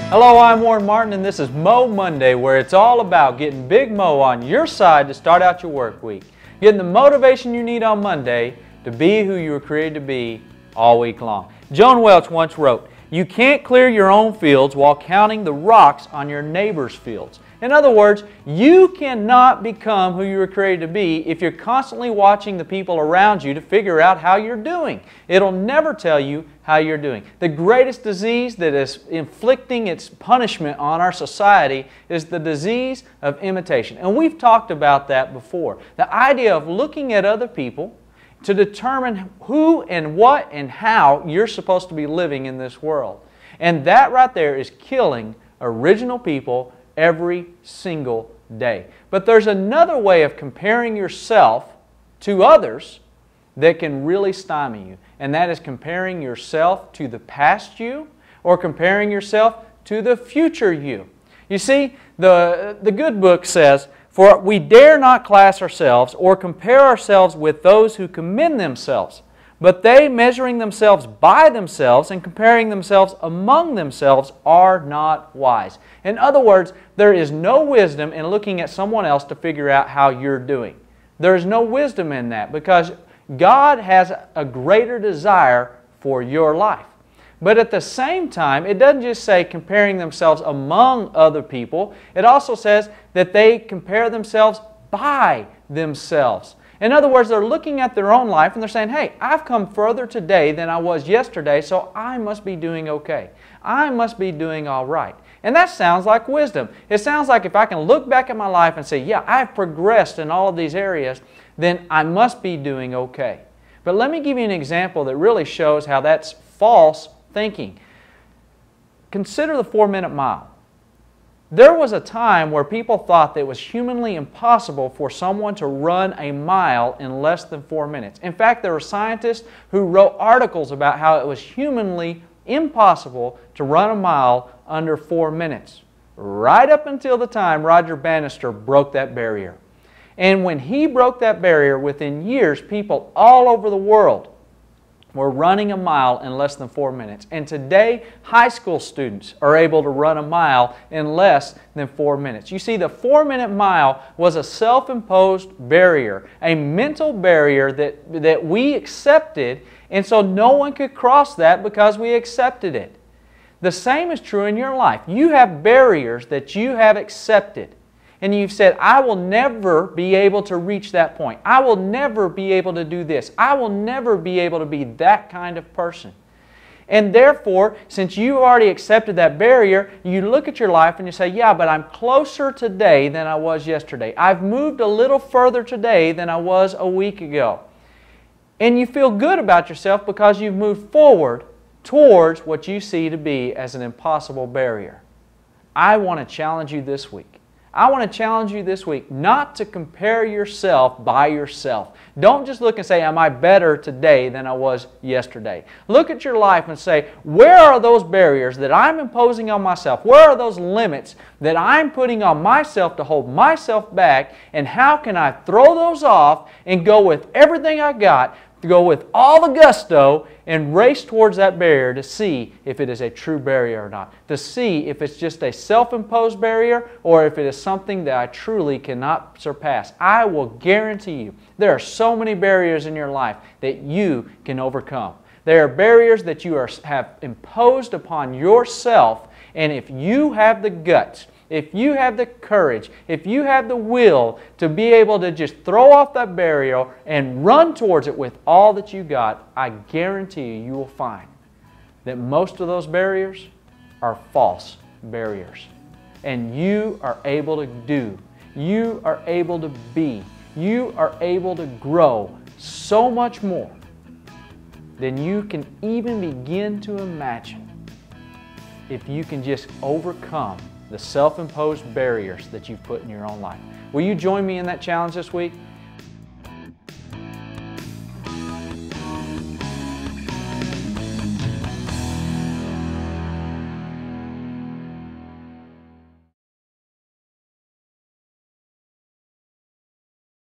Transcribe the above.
Hello, I'm Warren Martin, and this is Mo Monday, where it's all about getting Big Mo on your side to start out your work week. Getting the motivation you need on Monday to be who you were created to be all week long. Joan Welch once wrote, "You can't clear your own fields while counting the rocks on your neighbor's fields." In other words, you cannot become who you were created to be if you're constantly watching the people around you to figure out how you're doing. It'll never tell you how you're doing. The greatest disease that is inflicting its punishment on our society is the disease of imitation. And we've talked about that before. The idea of looking at other people to determine who and what and how you're supposed to be living in this world. And that right there is killing original people every single day. But there's another way of comparing yourself to others that can really stymie you. And that is comparing yourself to the past you or comparing yourself to the future you. You see, the good book says, "For we dare not class ourselves or compare ourselves with those who commend themselves, but they, measuring themselves by themselves and comparing themselves among themselves, are not wise." In other words, there is no wisdom in looking at someone else to figure out how you're doing. There is no wisdom in that because God has a greater desire for your life. But at the same time, it doesn't just say comparing themselves among other people. It also says that they compare themselves by themselves. In other words, they're looking at their own life and they're saying, "Hey, I've come further today than I was yesterday, so I must be doing okay. I must be doing all right." And that sounds like wisdom. It sounds like if I can look back at my life and say, "Yeah, I've progressed in all of these areas," then I must be doing okay. But let me give you an example that really shows how that's false thinking. Consider the 4-minute mile. There was a time where people thought that it was humanly impossible for someone to run a mile in less than 4 minutes. In fact, there were scientists who wrote articles about how it was humanly impossible to run a mile under 4 minutes, right up until the time Roger Bannister broke that barrier. And when he broke that barrier, within years, people all over the world were running a mile in less than 4 minutes. And today, high school students are able to run a mile in less than 4 minutes. You see, the 4-minute mile was a self-imposed barrier, a mental barrier that we accepted, and so no one could cross that because we accepted it. The same is true in your life. You have barriers that you have accepted. And you've said, "I will never be able to reach that point. I will never be able to do this. I will never be able to be that kind of person." And therefore, since you've already accepted that barrier, you look at your life and you say, "Yeah, but I'm closer today than I was yesterday. I've moved a little further today than I was a week ago." And you feel good about yourself because you've moved forward towards what you see to be as an impossible barrier. I want to challenge you this week. I want to challenge you this week not to compare yourself by yourself. Don't just look and say, "Am I better today than I was yesterday?" Look at your life and say, "Where are those barriers that I'm imposing on myself? Where are those limits that I'm putting on myself to hold myself back? And how can I throw those off and go with everything I got, to go with all the gusto and race towards that barrier to see if it is a true barrier or not, to see if it's just a self-imposed barrier or if it is something that I truly cannot surpass." I will guarantee you there are so many barriers in your life that you can overcome. There are barriers that you have imposed upon yourself, and if you have the guts, if you have the courage, if you have the will to be able to just throw off that barrier and run towards it with all that you got, I guarantee you will find that most of those barriers are false barriers. And you are able to do, you are able to be, you are able to grow so much more than you can even begin to imagine if you can just overcome the self-imposed barriers that you've put in your own life. Will you join me in that challenge this week?